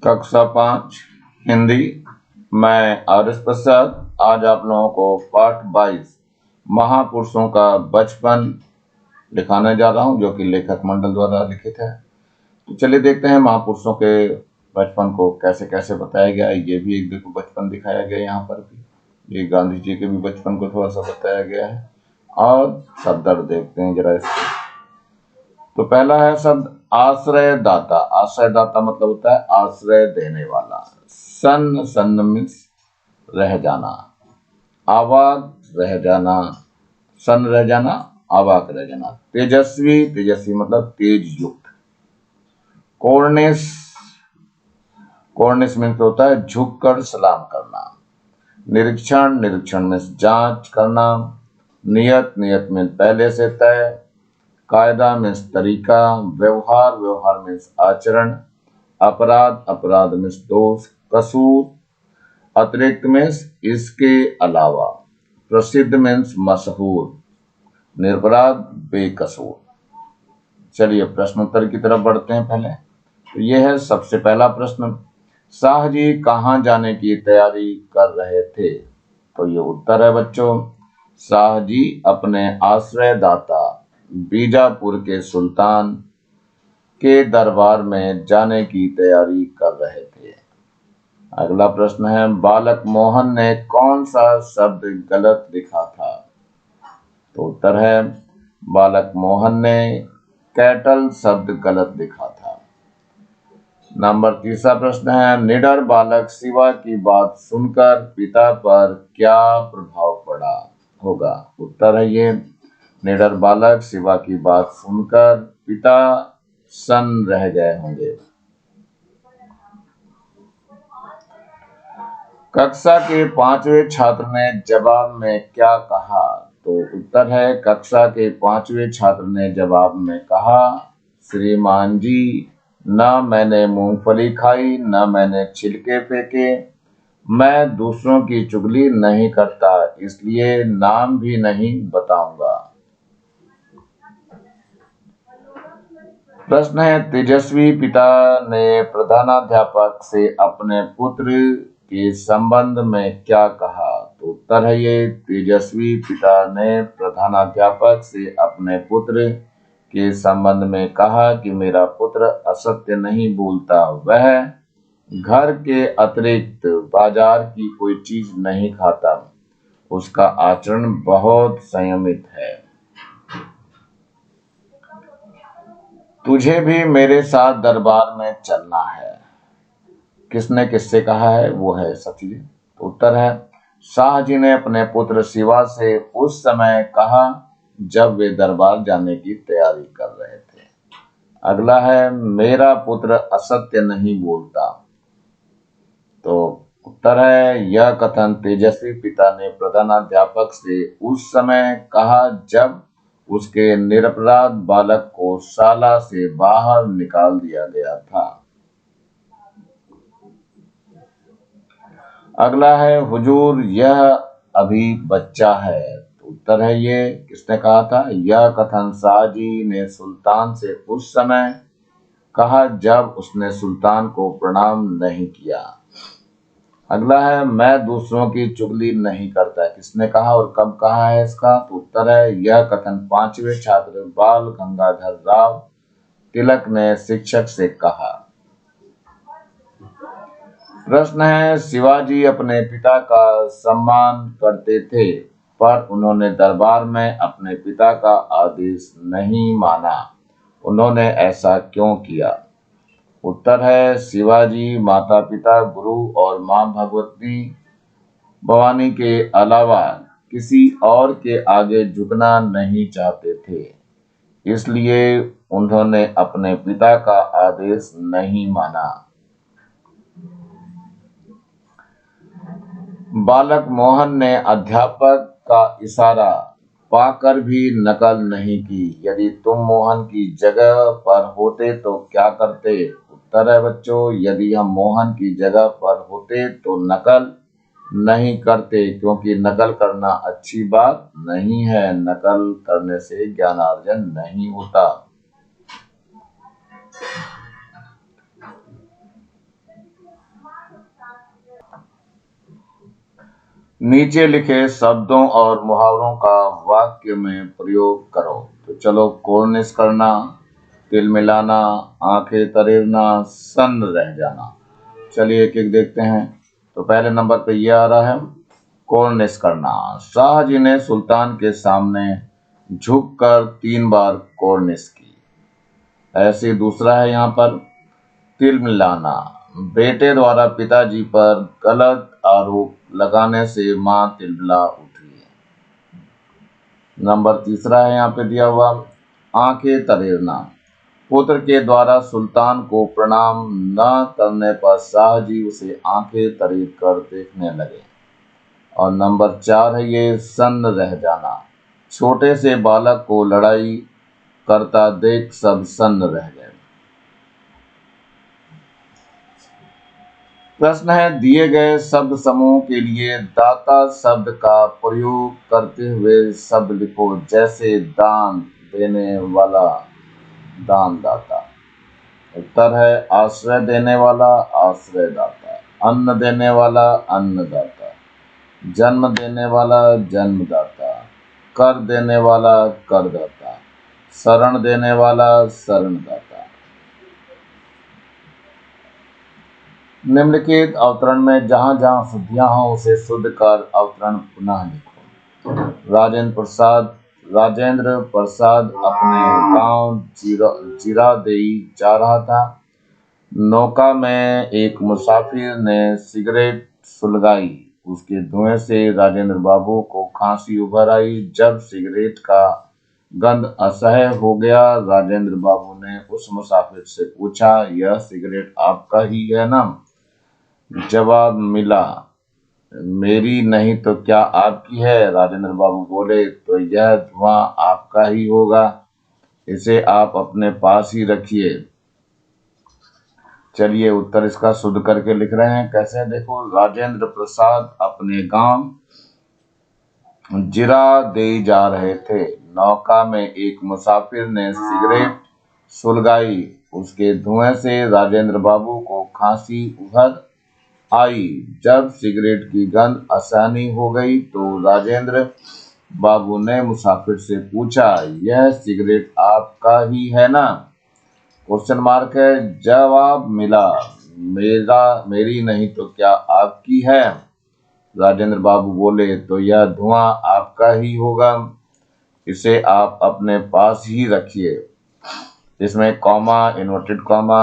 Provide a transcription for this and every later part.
कक्षा 5 हिंदी। मैं आर.एस. प्रसाद आज आप लोगों को पाठ 22 महापुरुषों का बचपन दिखाने जा रहा हूं, जो कि लेखक मंडल द्वारा लिखित है। तो चलिए देखते हैं महापुरुषों के बचपन को कैसे कैसे बताया गया है। ये भी एक देखो बचपन दिखाया गया है, यहाँ पर भी ये गांधी जी के भी बचपन को थोड़ा सा बताया गया है। और शब्द देखते हैं जरा इसको। तो पहला है शब्द आश्रयदाता। आश्रयदाता मतलब होता है आश्रय देने वाला। सन्न, सन्न मीन्स रह जाना। आवाक, रह जाना। सन्न रह जाना, आवाक रह जाना। तेजस्वी, तेजस्वी मतलब तेज युक्त। कोर्निश, कोर्निश मीन्स होता है झुककर सलाम करना। निरीक्षण, निरीक्षण मीन्स जांच करना। नियत, नियत मीन्स पहले से तय। कायदा मीन्स तरीका। व्यवहार, व्यवहार मीन्स आचरण। अपराध, अपराध मीन्स दोष। कसूर, अतिरिक्त मीन्स इसके अलावा। प्रसिद्ध मीन्स मशहूर। निरपराध, बेकसूर। चलिए प्रश्नोत्तर की तरफ बढ़ते हैं। पहले तो यह है सबसे पहला प्रश्न, शाह जी कहाँ जाने की तैयारी कर रहे थे? तो ये उत्तर है बच्चों, शाह जी अपने आश्रयदाता बीजापुर के सुल्तान के दरबार में जाने की तैयारी कर रहे थे। अगला प्रश्न है, बालक मोहन ने कौन सा शब्द गलत लिखा था? तो उत्तर है, बालक मोहन ने कैटल शब्द गलत लिखा था। नंबर तीसरा प्रश्न है, निडर बालक शिवा की बात सुनकर पिता पर क्या प्रभाव पड़ा होगा? उत्तर है ये, निडर बालक शिवा की बात सुनकर पिता सन्न रह गए होंगे। कक्षा के 5वें छात्र ने जवाब में क्या कहा? तो उत्तर है, कक्षा के 5वें छात्र ने जवाब में कहा, श्रीमान जी, न मैंने मूंगफली खाई, न मैंने छिलके फेंके। मैं दूसरों की चुगली नहीं करता, इसलिए नाम भी नहीं बताऊंगा। प्रश्न है, तेजस्वी पिता ने प्रधानाध्यापक से अपने पुत्र के संबंध में क्या कहा? तो उत्तर है ये, तेजस्वी पिता ने प्रधानाध्यापक से अपने पुत्र के संबंध में कहा कि मेरा पुत्र असत्य नहीं बोलता, वह घर के अतिरिक्त बाजार की कोई चीज नहीं खाता, उसका आचरण बहुत संयमित है। तुझे भी मेरे साथ दरबार में चलना है। किसने किससे कहा है? वो है सती जी। उत्तर है, शाह जी ने अपने पुत्र शिवा से उस समय कहा जब वे दरबार जाने की तैयारी कर रहे थे। अगला है, मेरा पुत्र असत्य नहीं बोलता। तो उत्तर है, यह कथन तेजस्वी पिता ने प्रधानाध्यापक से उस समय कहा जब उसके निरपराध बालक को शाला से बाहर निकाल दिया गया था। अगला है, हुजूर यह अभी बच्चा है। तो उत्तर है ये, किसने कहा था? यह कथन शाह जी ने सुल्तान से उस समय कहा जब उसने सुल्तान को प्रणाम नहीं किया। अगला है, मैं दूसरों की चुगली नहीं करता, किसने कहा और कब कहा है इसका? तो उत्तर है, यह कथन 5वें छात्र बाल गंगाधर राव तिलक ने शिक्षक से कहा। प्रश्न है, शिवाजी अपने पिता का सम्मान करते थे, पर उन्होंने दरबार में अपने पिता का आदेश नहीं माना, उन्होंने ऐसा क्यों किया? उत्तर है, शिवाजी माता पिता गुरु और मां भगवती भवानी के अलावा किसी और के आगे झुकना नहीं चाहते थे, इसलिए उन्होंने अपने पिता का आदेश नहीं माना। बालक मोहन ने अध्यापक का इशारा पाकर भी नकल नहीं की। यदि तुम मोहन की जगह पर होते तो क्या करते? उत्तर है बच्चों, यदि हम मोहन की जगह पर होते तो नकल नहीं करते, क्योंकि नकल करना अच्छी बात नहीं है। नकल करने से ज्ञानार्जन नहीं होता। नीचे लिखे शब्दों और मुहावरों का वाक्य में प्रयोग करो। तो चलो, कोर्निश करना, तिल मिलाना, आंखें तरेरना, सन्न रह जाना। चलिए एक एक देखते हैं। तो पहले नंबर पे ये आ रहा है, कोर्निश करना। शाहजी ने सुल्तान के सामने झुककर 3 बार कोर्निश की। ऐसे दूसरा है यहाँ पर, तिल मिलाना। बेटे द्वारा पिताजी पर गलत आरोप लगाने से मां तिलमिला उठी। नंबर तीसरा है यहाँ पे दिया हुआ, आंखें तरेरना। पुत्र के द्वारा सुल्तान को प्रणाम न करने पर शाहजी उसे आंखें तरेर कर देखने लगे। और नंबर 4 है ये, सन्न रह जाना। छोटे से बालक को लड़ाई करता देख सब सन्न रह गए। प्रश्न है, दिए गए शब्द समूह के लिए दाता शब्द का प्रयोग करते हुए शब्द लिखो। जैसे दान देने वाला, दानदाता। उत्तर है, आश्रय देने वाला, आश्रयदाता। अन्न देने वाला, अन्नदाता। जन्म देने वाला, जन्मदाता। कर देने वाला, करदाता। शरण देने वाला, शरणदाता। निम्नलिखित अवतरण में जहां जहां शुद्धियां हों उसे शुद्ध कर अवतरण पुनः लिखो। राजेंद्र प्रसाद अपने गांव जिरादेई जा रहा था। नौका में एक मुसाफिर ने सिगरेट सुलगाई। उसके धुएं से राजेंद्र बाबू को खांसी उभर आई। जब सिगरेट का गंध असह्य हो गया, राजेंद्र बाबू ने उस मुसाफिर से पूछा, यह सिगरेट आपका ही है ना? जवाब मिला, मेरी नहीं तो क्या आपकी है? राजेंद्र बाबू बोले, तो यह धुआं आपका ही होगा, इसे आप अपने पास ही रखिए। चलिए उत्तर इसका शुद्ध करके लिख रहे हैं। कैसे, देखो, राजेंद्र प्रसाद अपने गांव जिरादेई जा रहे थे। नौका में एक मुसाफिर ने सिगरेट सुलगाई। उसके धुएं से राजेंद्र बाबू को खांसी उभर आई। जब सिगरेट की गंध असहनीय हो गई तो राजेंद्र बाबू ने मुसाफिर से पूछा, यह सिगरेट आपका ही है ना? क्वेश्चन मार्क है। जवाब मिला, मेरी नहीं तो क्या आपकी है? राजेंद्र बाबू बोले, तो यह धुआं आपका ही होगा, इसे आप अपने पास ही रखिए। इसमें comma, inverted comma,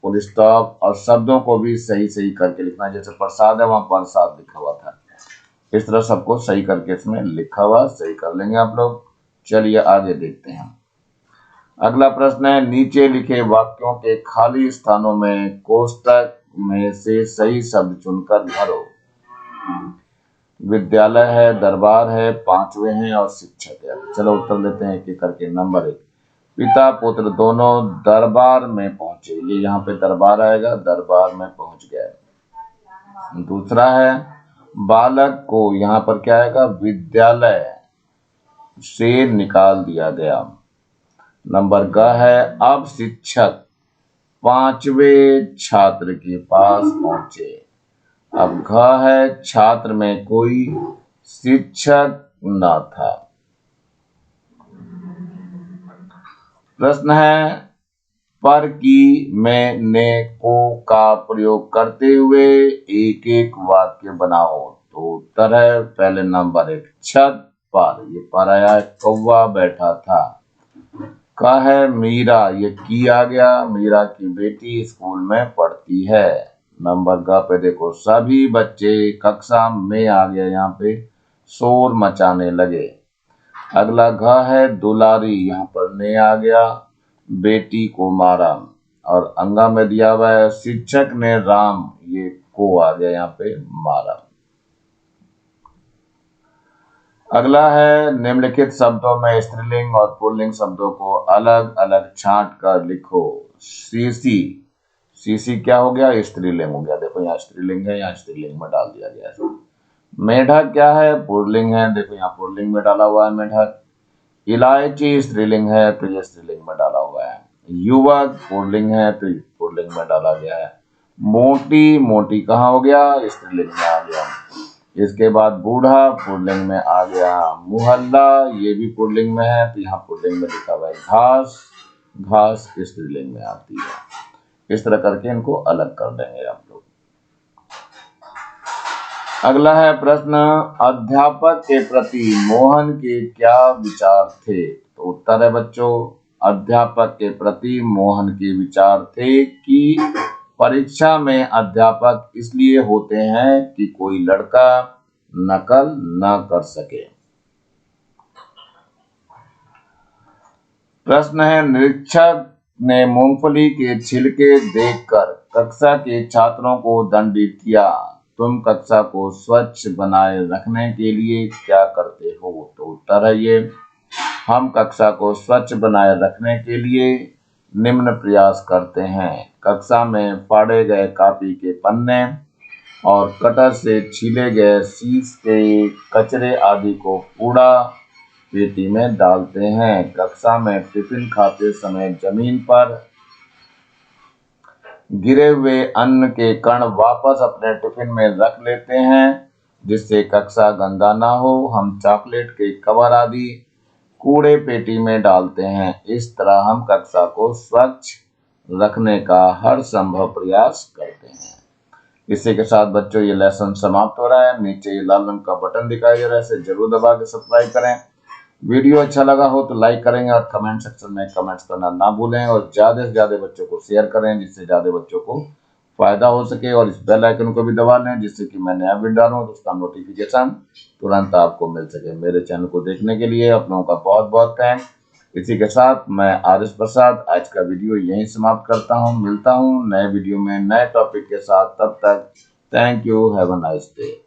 full stop और शब्दों को भी सही सही करके लिखना है। जैसे प्रसाद है, वहां प्रसाद लिखा हुआ था। इस तरह सबको सही करके इसमें लिखा हुआ सही कर लेंगे आप लोग। चलिए आगे देखते हैं। अगला प्रश्न है, नीचे लिखे वाक्यों के खाली स्थानों में कोष्टक में से सही शब्द चुनकर भरो। विद्यालय है, दरबार है, पांचवे हैं और शिक्षक है। चलो उत्तर लेते हैं एक एक करके। नंबर 1, पिता पुत्र दोनों दरबार में पहुंचे। ये यहाँ पे दरबार आएगा, दरबार में पहुंच गए। दूसरा है, बालक को यहाँ पर क्या आएगा, विद्यालय से निकाल दिया गया। नंबर ग है, अब शिक्षक 5वें छात्र के पास पहुंचे। अब घ है, छात्र में कोई शिक्षक न था। प्रश्न है, पर की, में, ने, को का प्रयोग करते हुए एक एक वाक्य बनाओ। तो उत्तर है पहले नंबर 1, छत पर। ये पर आया, कौवा बैठा था। का है, मीरा। ये की आ गया, मीरा की बेटी स्कूल में पढ़ती है। नंबर ग पे देखो, सभी बच्चे कक्षा में आ गया, यहाँ पे शोर मचाने लगे। अगला घ है, दुलारी। यहाँ पर ने आ गया, बेटी को मारा। और अंगा में दिया हुआ है, शिक्षक ने राम। ये को आ गया, यहाँ पे मारा। अगला है, निम्नलिखित शब्दों में स्त्रीलिंग और पुल्लिंग शब्दों को अलग अलग छांट कर लिखो। सीसी, सीसी क्या हो गया, स्त्रीलिंग हो गया। देखो यहाँ स्त्रीलिंग है, यहाँ स्त्रीलिंग में डाल दिया गया है। मेढक क्या है, पुल्लिंग है। देखो यहाँ पुल्लिंग में डाला हुआ है मेढक। इलायची स्त्रीलिंग है, तो ये स्त्रीलिंग में डाला हुआ है। युवक पुल्लिंग है, तो पुल्लिंग में डाला गया है। मोटी, मोटी कहाँ हो गया, स्त्रीलिंग में आ गया। इसके बाद बूढ़ा पुल्लिंग में आ गया। मुहल्ला ये भी पुल्लिंग में है, तो यहाँ पुल्लिंग में लिखा हुआ है घास, घास स्त्रीलिंग में आती है। इस तरह करके इनको अलग कर देंगे आप लोग। अगला है प्रश्न, अध्यापक के प्रति मोहन के क्या विचार थे? तो उत्तर है बच्चों, अध्यापक के प्रति मोहन के विचार थे कि परीक्षा में अध्यापक इसलिए होते हैं कि कोई लड़का नकल न कर सके। प्रश्न है, निरीक्षक ने मूंगफली के छिलके देखकर कक्षा के छात्रों को दंडित किया। तुम कक्षा को स्वच्छ बनाए रखने के लिए क्या करते हो? तो उत्तर है ये, हम कक्षा को स्वच्छ बनाए रखने के लिए निम्न प्रयास करते हैं। कक्षा में फाड़े गए कॉपी के पन्ने और कटर से छीले गए शीश के कचरे आदि को कूड़ा पेटी में डालते हैं। कक्षा में टिफिन खाते समय जमीन पर गिरे हुए अन्न के कण वापस अपने टिफिन में रख लेते हैं जिससे कक्षा गंदा ना हो। हम चॉकलेट के कवर आदि कूड़े पेटी में डालते हैं। इस तरह हम कक्षा को स्वच्छ रखने का हर संभव प्रयास करते हैं। इसी के साथ बच्चों ये लेसन समाप्त हो रहा है। नीचे ये लाल रंग का बटन दिखाई दे रहा है, इसे जरूर दबा के सब्सक्राइब करें। वीडियो अच्छा लगा हो तो लाइक करेंगे और कमेंट सेक्शन में कमेंट्स करना ना भूलें और ज्यादा से ज्यादा बच्चों को शेयर करें जिससे ज्यादा बच्चों को फायदा हो सके। और इस बेल आइकन को भी दबा लें जिससे कि मैं नया वीडियो डालूं तो उसका नोटिफिकेशन तुरंत आपको मिल सके। मेरे चैनल को देखने के लिए आप लोगों का बहुत बहुत थैंक्स। इसी के साथ मैं आर एस प्रसाद आज का वीडियो यहीं समाप्त करता हूँ। मिलता हूँ नए वीडियो में नए टॉपिक के साथ, तब तक thank you, have a nice day.